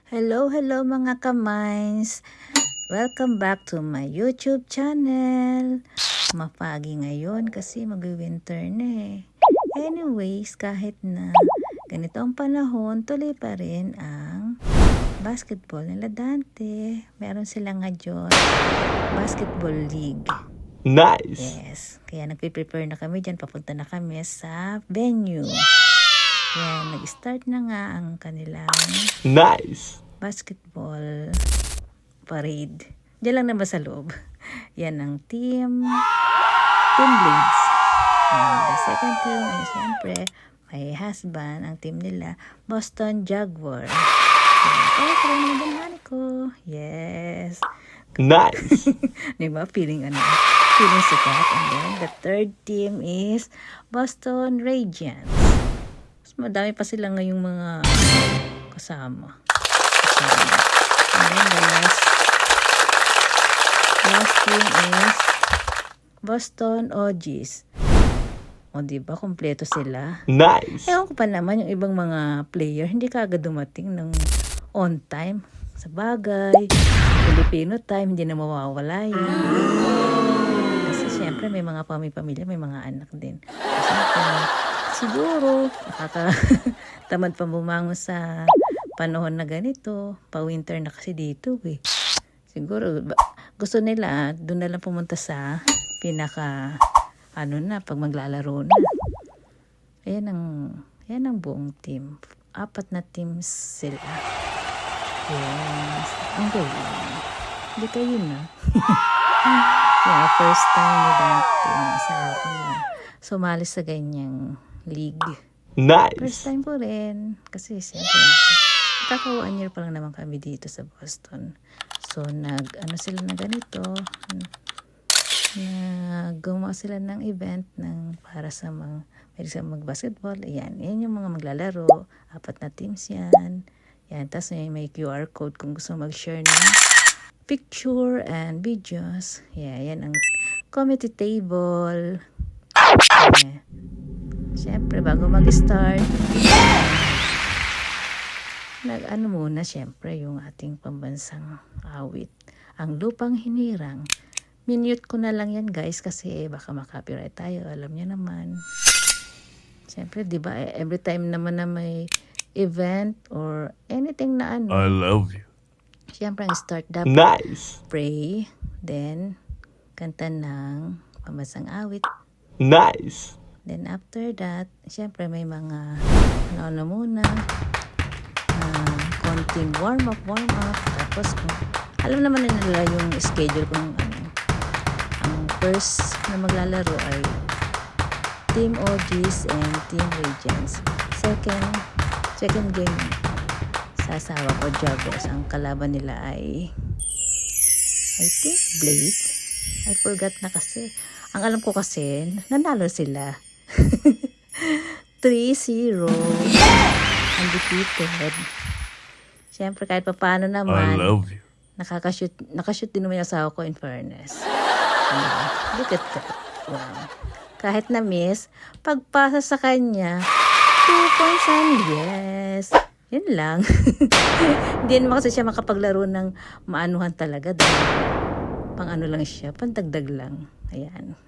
Hello mga kamines! Welcome back to my YouTube channel. Mapagi ngayon kasi mag-winter na eh. Anyways, kahit na ganito ang panahon, tuloy pa rin ang basketball nila Dante. Meron silang ngayon basketball league. Nice! Yes, kaya nagpe-prepare na kami dyan. Papunta na kami sa venue. Yan, nag-start na nga ang kanilang Nice! basketball parade. Diyan lang naman sa loob. Yan ang team Blades. And the second team ay siyempre my husband, ang team nila Boston Jaguar. Kaya pala naman din ko. Yes. Nice! Diba? Feeling sikat. And then the third team is Boston Radiants. Mas madami pa sila ngayong mga kasama. And then the last team is Boston OGs. O diba, kompleto sila. Nice! Ewan ko pa naman yung ibang mga player, hindi ka agad dumating ng on time. Sa bagay, Filipino time, hindi na mawawala yan. Kasi syempre may mga pamilya, may mga anak din. Kasi siguro, nakakatamad pa bumangon sa panahon na ganito. Pa-winter na kasi dito eh. Siguro, gusto nila, doon na lang pumunta sa pinaka, pag maglalaro na. Ayan ang buong team. 4 na teams sila. Yes. Ang galing. Hindi kayo na. Yeah, first time ni Dante sa akin na sumali sa ganyang league. Nice! First time po rin. Kasi siyempre, kaka-1 year pa lang naman kami dito sa Boston. So, sila na ganito. Gumawa sila ng event para sa mga mag-basketball. Ayan, yan yung mga maglalaro. 4 na teams yan. Yan, tapos may QR code kung gusto mag-share ng picture and videos. Yeah, yan ang committee table. Yeah. Siyempre, bago mag-start, muna siyempre yung ating pambansang awit. Ang Lupang Hinirang. Minute ko na lang yan guys kasi baka makapiright tayo. Alam niyo naman. Siyempre, di ba, every time naman na may event or anything na I love you. siyempre, ang start dapat Nice! pray, then kanta ng pambansang awit. Nice! Then after that, siyempre may mga muna, konting warm up. Tapos, alam naman nila yung schedule kung ang first na maglalaro ay Team OGs and Team Radiants. Second game, sasawa ko Jaguars. Ang kalaban nila ay I think Blades. I forgot na kasi. Ang alam ko kasi, nanalo sila. 3-0. Undefeated. Siyempre, kahit pa paano naman, I love you. nakashoot din naman yung asawa ko in fairness. Look at that. Wow. Kahit na miss, pagpasa sa kanya, 2 points and yes. Yun lang. Hindi naman kasi siya makapaglaro ng maanuhan talaga. Dahil pang lang siya, pandagdag lang. Ayan,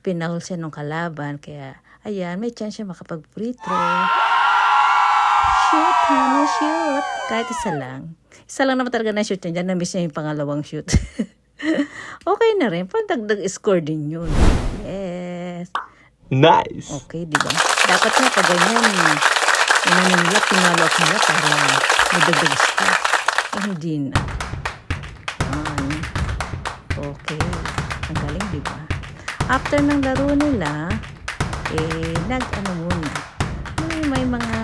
pinaul siya nung kalaban. Kaya, ayan, may chance siya makapag-free throw. Shoot. Kahit isa lang. Isa lang naman talaga na shoot niya. Diyan na-miss niya yung pangalawang shoot. Okay na rin. Pandagdag score din yun. Yes. Nice! Okay, di ba? Dapat nga pag ganyan, nila, pinalo up nila para madagdag score. Hindi na. Okay. Ang galing, di ba? After ng laro nila, muna. May mga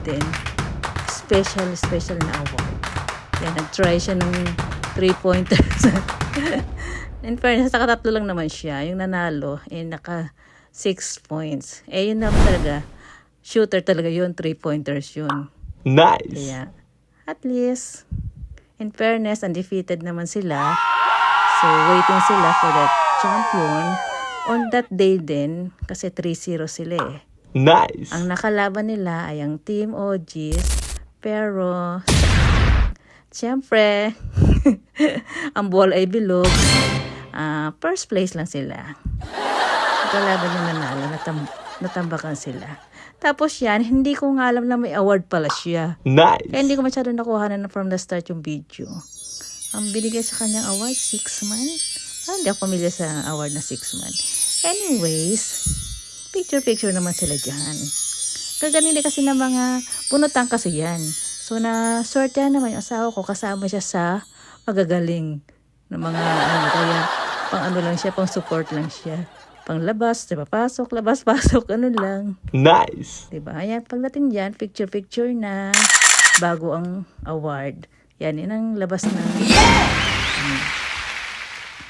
din, special na award. Yan, nag-try siya ng 3-pointers. In fairness, naka-3 lang naman siya. Yung nanalo, naka 6 points. Yun naman talaga, shooter talaga yun, 3-pointers yun. Nice! Kaya, at least, in fairness, undefeated naman sila. So, waiting sila for that champion. On that day din, kasi 3-0 sila eh. Nice! Ang nakalaban nila ay ang Team OGs Pero, siyempre, ang ball ay bilog. First place lang sila. Kalaban yung nanalo, natambakan sila. Tapos yan, hindi ko nga alam na may award pala siya. Nice. Kaya hindi ko masyado nakuha na from the start yung video. Ang binigay sa kanyang award, 6 man. Hindi ako pamilya sa award na 6 man. Anyways, picture naman sila dyan. Gaganili kasi ng mga punotang kasi yan. So, na-sortehan naman yung asawa ko. Kasama siya sa magagaling ng mga kaya pang lang siya, pang support lang siya. Pang labas, pasok, labas-pasok, lang. Nice. Diba? Ayan, pagdating dyan, picture na bago ang award. Yan, yun ang labas ng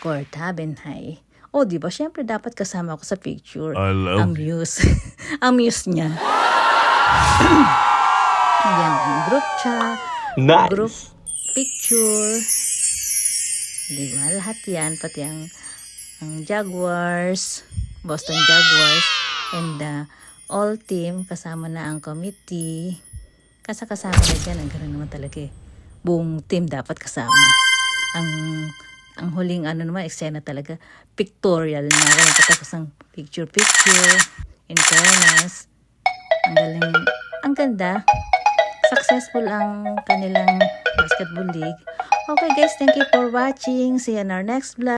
court, Benhay. O, diba? Siyempre, dapat kasama ako sa picture. I love ang muse. Ang muse niya. Ayan, ang group chat. Nice. Group picture. Diba? Lahat yan, pati ang Jaguars, Boston Jaguars, and all team, kasama na ang committee. Kasama na dyan, ang gano'n naman talaga eh. Buong team dapat kasama. Ang huling naman, eksena talaga, pictorial na. Ganun katapos ang picture. In fairness, ang galing, ang ganda. Successful ang kanilang basketball league. Okay guys, thank you for watching. See you in our next vlog.